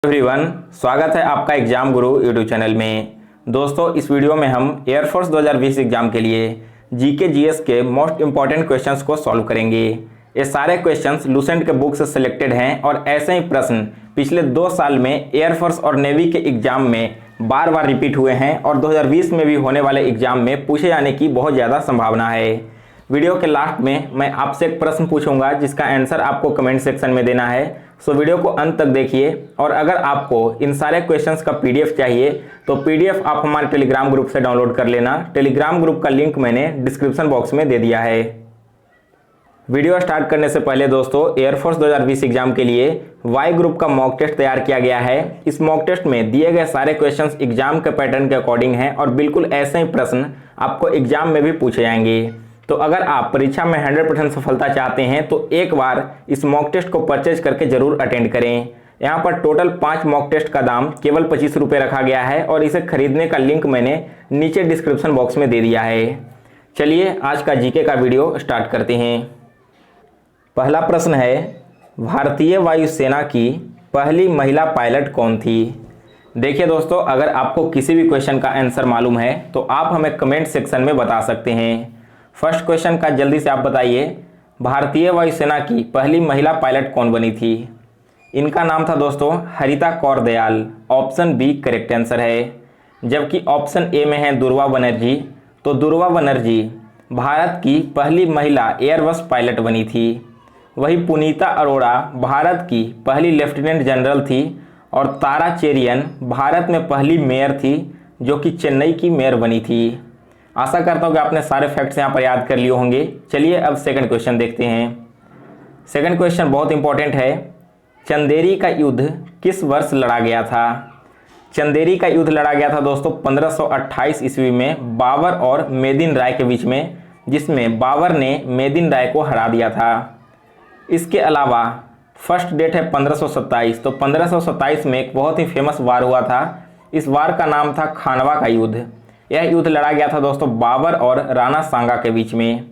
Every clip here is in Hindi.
एवरीवन, स्वागत है आपका एग्जाम गुरु यूट्यूब चैनल में। दोस्तों, इस वीडियो में हम एयरफोर्स 2020 एग्जाम के लिए जीके जीएस के मोस्ट इंपॉर्टेंट क्वेश्चंस को सॉल्व करेंगे। ये सारे क्वेश्चंस लूसेंट के बुक से सिलेक्टेड हैं और ऐसे ही प्रश्न पिछले 2 साल में एयरफोर्स और नेवी के एग्जाम में बार बार रिपीट हुए हैं और 2020 में भी होने वाले एग्जाम में पूछे जाने की बहुत ज़्यादा संभावना है। वीडियो के लास्ट में मैं आपसे एक प्रश्न पूछूंगा जिसका आंसर आपको कमेंट सेक्शन में देना है। सो वीडियो को अंत तक देखिए और अगर आपको इन सारे क्वेश्चंस का पीडीएफ चाहिए तो पीडीएफ आप हमारे टेलीग्राम ग्रुप से डाउनलोड कर लेना। टेलीग्राम ग्रुप का लिंक मैंने डिस्क्रिप्शन बॉक्स में दे दिया है। वीडियो स्टार्ट करने से पहले दोस्तों, एयरफोर्स 2020 एग्जाम के लिए वाई ग्रुप का मॉक टेस्ट तैयार किया गया है। इस मॉक टेस्ट में दिए गए सारे क्वेश्चंस एग्जाम के पैटर्न के अकॉर्डिंग हैं और बिल्कुल ऐसे ही प्रश्न आपको एग्जाम में भी पूछे जाएंगे। तो अगर आप परीक्षा में 100% सफलता चाहते हैं तो एक बार इस मॉक टेस्ट को परचेज करके जरूर अटेंड करें। यहाँ पर टोटल 5 मॉक टेस्ट का दाम केवल 25 रुपये रखा गया है और इसे खरीदने का लिंक मैंने नीचे डिस्क्रिप्शन बॉक्स में दे दिया है। चलिए आज का जीके का वीडियो स्टार्ट करते हैं। पहला प्रश्न है, भारतीय वायुसेना की पहली महिला पायलट कौन थी? देखिए दोस्तों, अगर आपको किसी भी क्वेश्चन का आंसर मालूम है तो आप हमें कमेंट सेक्शन में बता सकते हैं। फर्स्ट क्वेश्चन का जल्दी से आप बताइए, भारतीय वायुसेना की पहली महिला पायलट कौन बनी थी? इनका नाम था दोस्तों Harita Kaur Dayal. Option B correct answer है। जबकि ऑप्शन ए में है दुर्वा बनर्जी। तो दुर्वा बनर्जी भारत की पहली महिला एयरबस पायलट बनी थी। वही पुनीता अरोड़ा भारत की पहली लेफ्टिनेंट जनरल थी और तारा चेरियन भारत में पहली मेयर थी जो कि चेन्नई की मेयर बनी थी। आशा करता हूँ कि आपने सारे फैक्ट्स यहाँ पर याद कर लिए होंगे। चलिए अब सेकंड क्वेश्चन देखते हैं। सेकंड क्वेश्चन बहुत इंपॉर्टेंट है। चंदेरी का युद्ध किस वर्ष लड़ा गया था? चंदेरी का युद्ध लड़ा गया था दोस्तों 1528 ईस्वी में बाबर और मेदिन राय के बीच में, जिसमें बाबर ने मेदिन राय को हरा दिया था। इसके अलावा फर्स्ट डेट है 1527। तो 1527 में एक बहुत ही फेमस वार हुआ था। इस वार का नाम था खानवा का युद्ध। यह युद्ध लड़ा गया था दोस्तों बाबर और राणा सांगा के बीच में।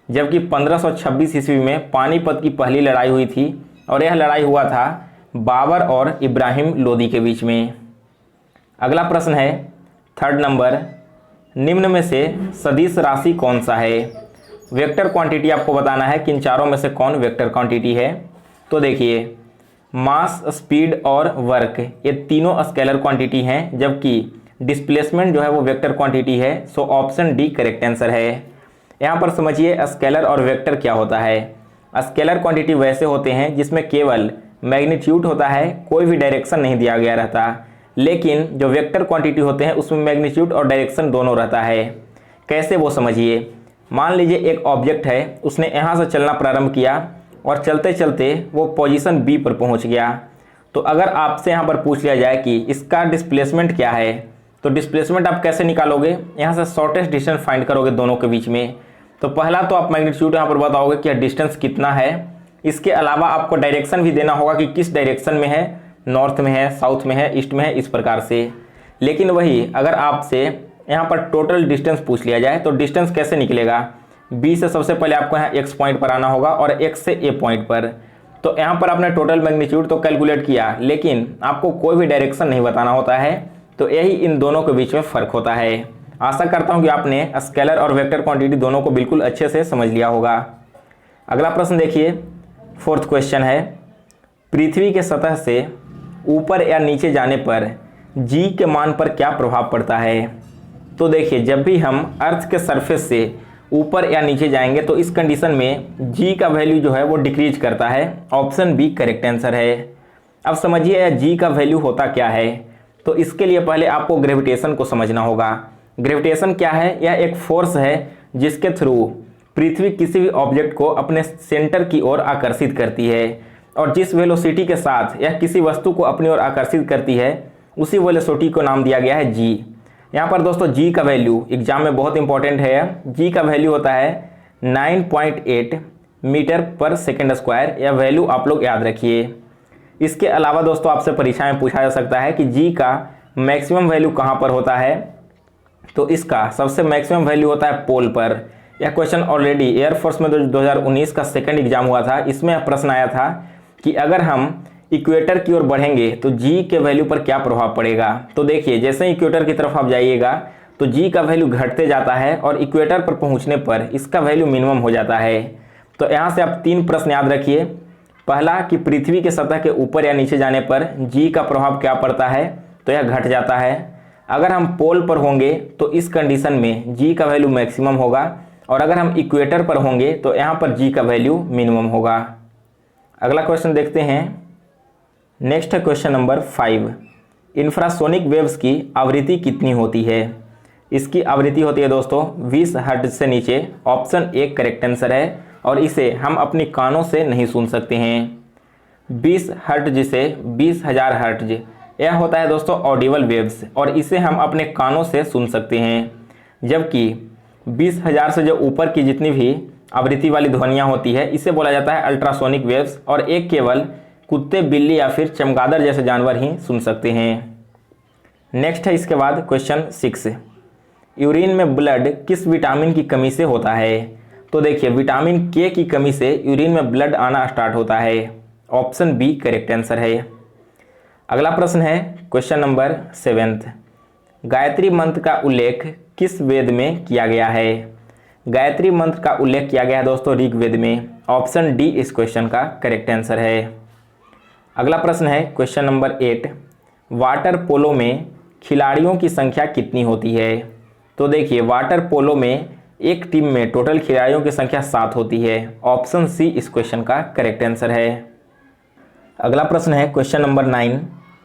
जबकि 1526 ईस्वी में पानीपत की पहली लड़ाई हुई थी और यह लड़ाई हुआ था बाबर और इब्राहिम लोदी के बीच में। अगला प्रश्न है, थर्ड नंबर, निम्न में से सदिश राशि कौन सा है? वेक्टर क्वांटिटी आपको बताना है कि इन चारों में से कौन वेक्टर क्वांटिटी है। तो देखिए, मास, स्पीड और वर्क ये तीनों स्केलर क्वांटिटी हैं, जबकि डिस्प्लेसमेंट जो है वो वेक्टर क्वांटिटी है। So option D correct answer है। यहाँ पर समझिए स्केलर और वेक्टर क्या होता है। स्केलर क्वांटिटी वैसे होते हैं जिसमें केवल मैग्नीट्यूड होता है, कोई भी डायरेक्शन नहीं दिया गया रहता। लेकिन जो वेक्टर क्वांटिटी होते हैं उसमें मैग्नीट्यूड और डायरेक्शन दोनों रहता है। कैसे वो समझिए। मान लीजिए एक ऑब्जेक्ट है, उसने यहाँ से चलना प्रारंभ किया और चलते चलते वो पोजीशन बी पर पहुँच गया। तो अगर आपसे यहाँ पर पूछ लिया जाए कि इसका डिस्प्लेसमेंट क्या है, तो डिस्प्लेसमेंट आप कैसे निकालोगे? यहाँ से शॉर्टेस्ट डिस्टेंस फाइंड करोगे दोनों के बीच में। तो पहला तो आप मैग्नीट्यूड यहाँ पर बताओगे कि डिस्टेंस कितना है। इसके अलावा आपको डायरेक्शन भी देना होगा कि किस डायरेक्शन में है, नॉर्थ में है, साउथ में है, ईस्ट में है, इस प्रकार से। लेकिन वही अगर आपसे यहाँ पर टोटल डिस्टेंस पूछ लिया जाए तो डिस्टेंस कैसे निकलेगा? बी से सबसे पहले आपको यहाँ एक्स पॉइंट पर आना होगा और एक्स से ए पॉइंट पर। तो यहाँ पर आपने टोटल मैग्नीट्यूड तो कैलकुलेट किया, लेकिन आपको कोई भी डायरेक्शन नहीं बताना होता है। तो यही इन दोनों के बीच में फ़र्क होता है। आशा करता हूँ कि आपने स्केलर और वेक्टर क्वांटिटी दोनों को बिल्कुल अच्छे से समझ लिया होगा। अगला प्रश्न देखिए, फोर्थ क्वेश्चन है, पृथ्वी के सतह से ऊपर या नीचे जाने पर जी के मान पर क्या प्रभाव पड़ता है? तो देखिए, जब भी हम अर्थ के सरफेस से ऊपर या नीचे जाएंगे तो इस कंडीशन में जी का वैल्यू जो है वो डिक्रीज करता है। ऑप्शन बी करेक्ट आंसर है। अब समझिए जी का वैल्यू होता क्या है। तो इसके लिए पहले आपको ग्रेविटेशन को समझना होगा। ग्रेविटेशन क्या है? यह एक फोर्स है जिसके थ्रू पृथ्वी किसी भी ऑब्जेक्ट को अपने सेंटर की ओर आकर्षित करती है और जिस वेलोसिटी के साथ यह किसी वस्तु को अपनी ओर आकर्षित करती है उसी वेलोसिटी को नाम दिया गया है जी। यहाँ पर दोस्तों जी का वैल्यू एग्जाम में बहुत इंपॉर्टेंट है। जी का वैल्यू होता है 9.8 मीटर पर सेकेंड स्क्वायर। यह वैल्यू आप लोग याद रखिए। इसके अलावा दोस्तों आपसे परीक्षा में पूछा जा सकता है कि जी का मैक्सिमम वैल्यू कहाँ पर होता है। तो इसका सबसे मैक्सिमम वैल्यू होता है पोल पर। यह क्वेश्चन ऑलरेडी एयरफोर्स में 2019 का सेकंड एग्जाम हुआ था, इसमें प्रश्न आया था कि अगर हम इक्वेटर की ओर बढ़ेंगे तो जी के वैल्यू पर क्या प्रभाव पड़ेगा। तो देखिए जैसे ही इक्वेटर की तरफ आप जाइएगा तो जी का वैल्यू घटते जाता है और इक्वेटर पर पहुंचने पर इसका वैल्यू मिनिमम हो जाता है। तो यहाँ से आप 3 प्रश्न याद रखिए। पहला कि पृथ्वी के सतह के ऊपर या नीचे जाने पर जी का प्रभाव क्या पड़ता है, तो यह घट जाता है। अगर हम पोल पर होंगे तो इस कंडीशन में जी का वैल्यू मैक्सिमम होगा और अगर हम इक्वेटर पर होंगे तो यहाँ पर जी का वैल्यू मिनिमम होगा। अगला क्वेश्चन देखते हैं। नेक्स्ट है क्वेश्चन नंबर 5। इंफ्रासोनिक वेव्स की आवृत्ति कितनी होती है। इसकी आवृत्ति होती है दोस्तों 20 हर्ट्ज से नीचे। ऑप्शन 1 करेक्ट आंसर है और इसे हम अपनी कानों से नहीं सुन सकते हैं। 20 हर्ट्ज से 20,000 हर्ट्ज यह होता है दोस्तों ऑडिबल वेव्स और इसे हम अपने कानों से सुन सकते हैं। जबकि 20,000 से जो ऊपर की जितनी भी आवृत्ति वाली ध्वनियाँ होती है इसे बोला जाता है अल्ट्रासोनिक वेव्स और एक केवल कुत्ते, बिल्ली या फिर चमगादड़ जैसे जानवर ही सुन सकते हैं। नेक्स्ट है इसके बाद क्वेश्चन 6। यूरिन में ब्लड किस विटामिन की कमी से होता है। तो देखिए विटामिन के की कमी से यूरिन में ब्लड आना स्टार्ट होता है। ऑप्शन बी करेक्ट आंसर है। अगला प्रश्न है क्वेश्चन नंबर 7। गायत्री मंत्र का उल्लेख किस वेद में किया गया है। गायत्री मंत्र का उल्लेख किया गया है दोस्तों ऋग्वेद में। ऑप्शन डी इस क्वेश्चन का करेक्ट आंसर है। अगला प्रश्न है क्वेश्चन नंबर 8। वाटर पोलो में खिलाड़ियों की संख्या कितनी होती है। तो देखिए वाटर पोलो में एक टीम में टोटल खिलाड़ियों की संख्या 7 होती है। ऑप्शन सी इस क्वेश्चन का करेक्ट आंसर है। अगला प्रश्न है क्वेश्चन नंबर 9।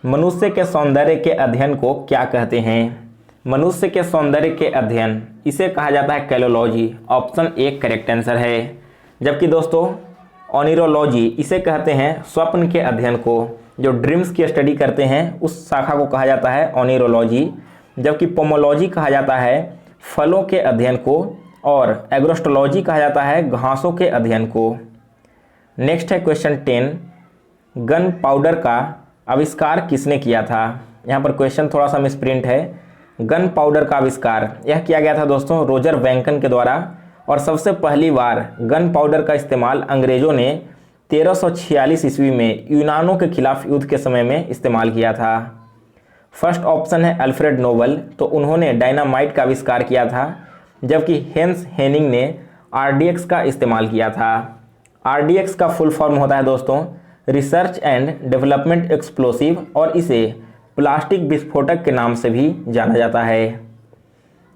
मनुष्य के सौंदर्य के अध्ययन को क्या कहते हैं। मनुष्य के सौंदर्य के अध्ययन इसे कहा जाता है कैलोलॉजी। ऑप्शन 1 करेक्ट आंसर है। जबकि दोस्तों ओनिरोलॉजी इसे कहते हैं स्वप्न के अध्ययन को। जो ड्रीम्स की स्टडी करते हैं उस शाखा को कहा जाता है ओनिरोलॉजी। जबकि पोमोलॉजी कहा जाता है फलों के अध्ययन को और एग्रोस्टोलॉजी कहा जाता है घासों के अध्ययन को। नेक्स्ट है क्वेश्चन 10। गन पाउडर का आविष्कार किसने किया था। यहाँ पर क्वेश्चन थोड़ा सा मिसप्रिंट है। गन पाउडर का आविष्कार यह किया गया था दोस्तों रोजर वैंकन के द्वारा और सबसे पहली बार गन पाउडर का इस्तेमाल अंग्रेजों ने 1346 ईस्वी में यूनानों के खिलाफ युद्ध के समय में इस्तेमाल किया था। फर्स्ट ऑप्शन है अल्फ्रेड नोबल, तो उन्होंने डायनामाइट का आविष्कार किया था। जबकि हेंस हेनिंग ने आरडीएक्स का इस्तेमाल किया था। आरडीएक्स का फुल फॉर्म होता है दोस्तों रिसर्च एंड डेवलपमेंट एक्सप्लोसिव और इसे प्लास्टिक विस्फोटक के नाम से भी जाना जाता है।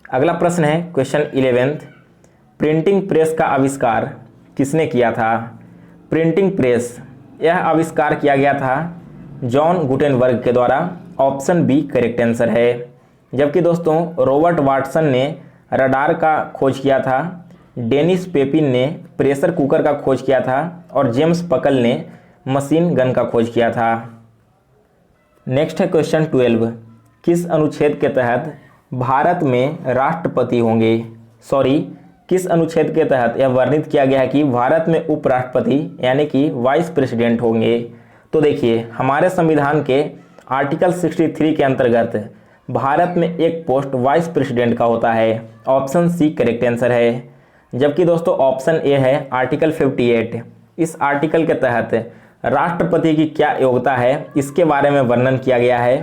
अगला प्रश्न है क्वेश्चन 11। प्रिंटिंग प्रेस का आविष्कार किसने किया था। प्रिंटिंग प्रेस यह आविष्कार किया गया था जॉन गुटेनबर्ग के द्वारा। ऑप्शन बी करेक्ट आंसर है। जबकि दोस्तों रॉबर्ट वाटसन ने रडार का खोज किया था। डेनिस पेपिन ने प्रेशर कुकर का खोज किया था और जेम्स पकल ने मशीन गन का खोज किया था। नेक्स्ट है क्वेश्चन 12। किस अनुच्छेद के तहत भारत में राष्ट्रपति होंगे। किस अनुच्छेद के तहत यह वर्णित किया गया है कि भारत में उपराष्ट्रपति यानी कि वाइस प्रेसिडेंट होंगे। तो देखिए हमारे संविधान के आर्टिकल 63 के अंतर्गत भारत में एक पोस्ट वाइस प्रेसिडेंट का होता है। ऑप्शन सी करेक्ट आंसर है। जबकि दोस्तों ऑप्शन ए है आर्टिकल 58। इस आर्टिकल के तहत राष्ट्रपति की क्या योग्यता है इसके बारे में वर्णन किया गया है।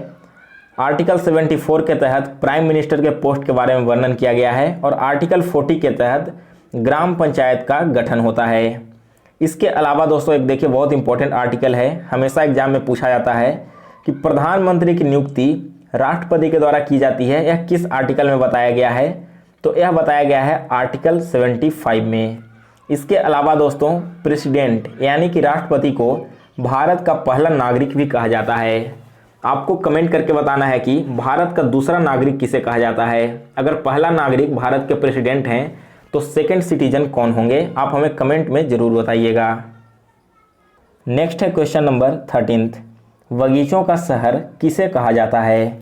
आर्टिकल 74 के तहत प्राइम मिनिस्टर के पोस्ट के बारे में वर्णन किया गया है और आर्टिकल 40 के तहत ग्राम पंचायत का गठन होता है। इसके अलावा दोस्तों एक देखिए बहुत इंपॉर्टेंट आर्टिकल है, हमेशा एग्जाम में पूछा जाता है कि प्रधानमंत्री की नियुक्ति राष्ट्रपति के द्वारा की जाती है, यह किस आर्टिकल में बताया गया है। तो यह बताया गया है आर्टिकल 75 में। इसके अलावा दोस्तों प्रेसिडेंट यानी कि राष्ट्रपति को भारत का पहला नागरिक भी कहा जाता है। आपको कमेंट करके बताना है कि भारत का दूसरा नागरिक किसे कहा जाता है। अगर पहला नागरिक भारत के प्रेसिडेंट हैं तो सेकंड सिटीजन कौन होंगे, आप हमें कमेंट में ज़रूर बताइएगा। नेक्स्ट है क्वेश्चन नंबर 13। बगीचों का शहर किसे कहा जाता है।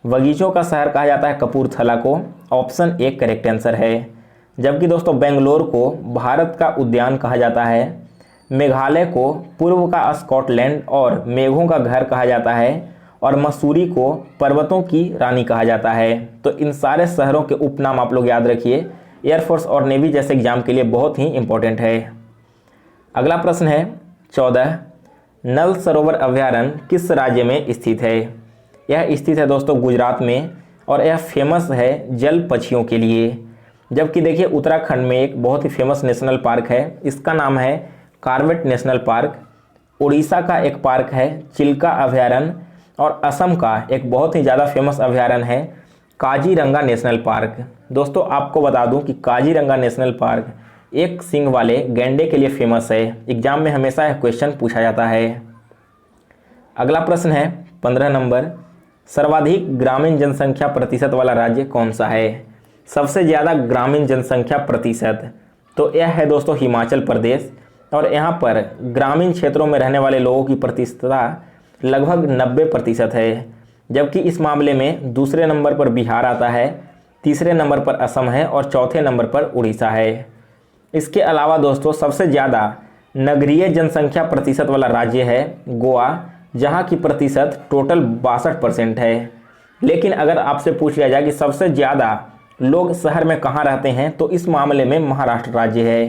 बगीचों का शहर कहा जाता है कपूरथला को। ऑप्शन ए करेक्ट आंसर है। जबकि दोस्तों बेंगलोर को भारत का उद्यान कहा जाता है। मेघालय को पूर्व का स्कॉटलैंड और मेघों का घर कहा जाता है और मसूरी को पर्वतों की रानी कहा जाता है। तो इन सारे शहरों के उपनाम आप लोग याद रखिए, एयरफोर्स और नेवी जैसे एग्जाम के लिए बहुत ही इंपॉर्टेंट है। अगला प्रश्न है 14। नल सरोवर अभयारण्य किस राज्य में स्थित है? यह स्थित है दोस्तों गुजरात में और यह फेमस है जल पक्षियों के लिए। जबकि देखिए उत्तराखंड में एक बहुत ही फेमस नेशनल पार्क है, इसका नाम है कॉर्बेट नेशनल पार्क। उड़ीसा का एक पार्क है चिल्का अभयारण्य और असम का एक बहुत ही ज़्यादा फेमस अभयारण्य है काजीरंगा नेशनल पार्क। दोस्तों आपको बता दूं कि काजीरंगा नेशनल पार्क एक सींग वाले गैंडे के लिए फेमस है। एग्जाम में हमेशा यह क्वेश्चन पूछा जाता है। अगला प्रश्न है 15 नंबर, सर्वाधिक ग्रामीण जनसंख्या प्रतिशत वाला राज्य कौन सा है? सबसे ज़्यादा ग्रामीण जनसंख्या प्रतिशत तो यह है दोस्तों हिमाचल प्रदेश और यहाँ पर ग्रामीण क्षेत्रों में रहने वाले लोगों की प्रतिशतता लगभग 90% है। जबकि इस मामले में दूसरे नंबर पर बिहार आता है, तीसरे नंबर पर असम है और चौथे नंबर पर उड़ीसा है। इसके अलावा दोस्तों सबसे ज़्यादा नगरीय जनसंख्या प्रतिशत वाला राज्य है गोवा, जहाँ की प्रतिशत टोटल 62% है। लेकिन अगर आपसे पूछ लिया जाए कि सबसे ज़्यादा लोग शहर में कहाँ रहते हैं तो इस मामले में महाराष्ट्र राज्य है।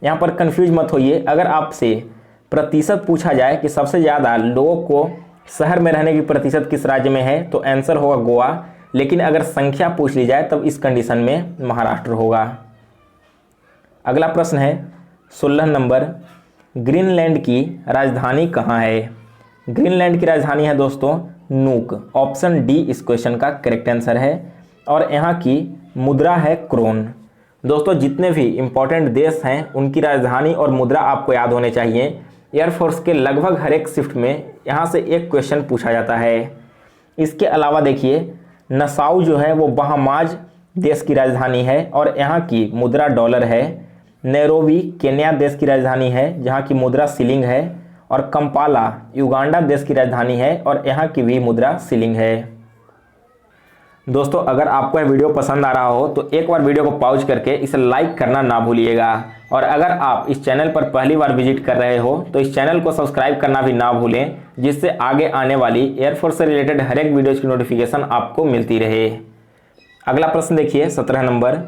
यहाँ पर कंफ्यूज मत होइए, अगर आपसे प्रतिशत पूछा जाए कि सबसे ज़्यादा लोगों को शहर में रहने की प्रतिशत किस राज्य में है तो आंसर होगा गोवा। लेकिन अगर संख्या पूछ ली जाए तब इस कंडीशन में महाराष्ट्र होगा। अगला प्रश्न है 16 नंबर, ग्रीनलैंड की राजधानी कहाँ है? ग्रीनलैंड की राजधानी है दोस्तों नूक। ऑप्शन डी इस क्वेश्चन का करेक्ट आंसर है और यहाँ की मुद्रा है क्रोन। दोस्तों जितने भी इंपॉर्टेंट देश हैं उनकी राजधानी और मुद्रा आपको याद होने चाहिए। एयरफोर्स के लगभग हर एक शिफ्ट में यहाँ से एक क्वेश्चन पूछा जाता है। इसके अलावा देखिए नसाउ जो है वो बहामाज देश की राजधानी है और यहाँ की मुद्रा डॉलर है। नैरोबी केन्या देश की राजधानी है जहाँ की मुद्रा शिलिंग है और कंपाला युगांडा देश की राजधानी है और यहाँ की भी मुद्रा शिलिंग है। दोस्तों अगर आपको यह वीडियो पसंद आ रहा हो तो एक बार वीडियो को पॉज करके इसे लाइक करना ना भूलिएगा और अगर आप इस चैनल पर पहली बार विजिट कर रहे हो तो इस चैनल को सब्सक्राइब करना भी ना भूलें, जिससे आगे आने वाली एयरफोर्स से रिलेटेड हर एक वीडियोज़ की नोटिफिकेशन आपको मिलती रहे। अगला प्रश्न देखिए 17 नंबर,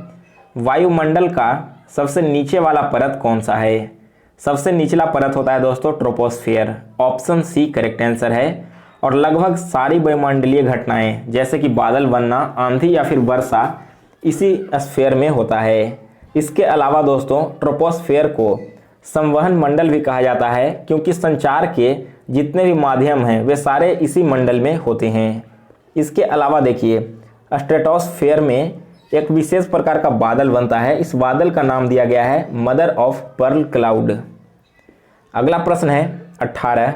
वायुमंडल का सबसे नीचे वाला परत कौन सा है? सबसे निचला परत होता है दोस्तों troposphere. Option C correct answer है और लगभग सारी वायुमंडलीय घटनाएं जैसे कि बादल बनना, आंधी या फिर वर्षा इसी स्फीयर में होता है। इसके अलावा दोस्तों ट्रोपोस्फियर को संवहन मंडल भी कहा जाता है क्योंकि संचार के जितने भी माध्यम हैं वे सारे इसी मंडल में होते हैं। इसके अलावा देखिए स्ट्रेटोस्फियर में एक विशेष प्रकार का बादल बनता है, इस बादल का नाम दिया गया है मदर ऑफ पर्ल क्लाउड। अगला प्रश्न है 18,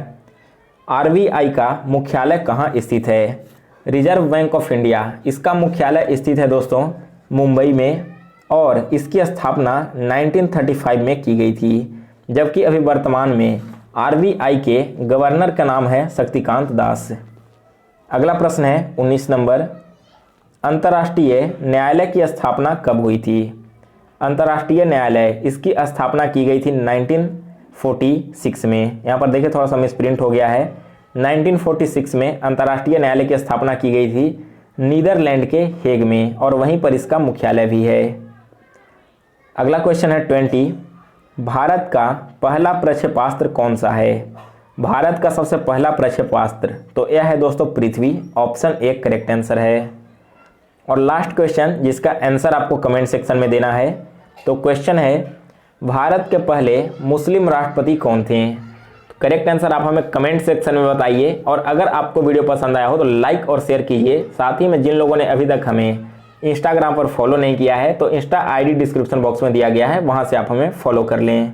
आरबीआई का मुख्यालय कहाँ स्थित है? रिजर्व बैंक ऑफ इंडिया, इसका मुख्यालय स्थित है दोस्तों मुंबई में और इसकी स्थापना 1935 में की गई थी। जबकि अभी वर्तमान में आरबीआई के गवर्नर का नाम है शक्तिकांत दास। अगला प्रश्न है 19 नंबर, अंतर्राष्ट्रीय न्यायालय की स्थापना कब हुई थी? अंतर्राष्ट्रीय न्यायालय इसकी स्थापना की गई थी 1946 में। यहाँ पर देखिए थोड़ा सा मिसप्रिंट हो गया है। 1946 में अंतर्राष्ट्रीय न्यायालय की स्थापना की गई थी नीदरलैंड के हेग में और वहीं पर इसका मुख्यालय भी है। अगला क्वेश्चन है 20, भारत का पहला प्रक्षेपास्त्र कौन सा है? भारत का सबसे पहला प्रक्षेपास्त्र तो यह है दोस्तों पृथ्वी। ऑप्शन ए करेक्ट आंसर है। और लास्ट क्वेश्चन जिसका आंसर आपको कमेंट सेक्शन में देना है, तो क्वेश्चन है भारत के पहले मुस्लिम राष्ट्रपति कौन थे? करेक्ट आंसर आप हमें कमेंट सेक्शन में बताइए और अगर आपको वीडियो पसंद आया हो तो लाइक और शेयर कीजिए। साथ ही में जिन लोगों ने अभी तक हमें इंस्टाग्राम पर फॉलो नहीं किया है तो इंस्टा आईडी डिस्क्रिप्शन बॉक्स में दिया गया है, वहां से आप हमें फॉलो कर लें।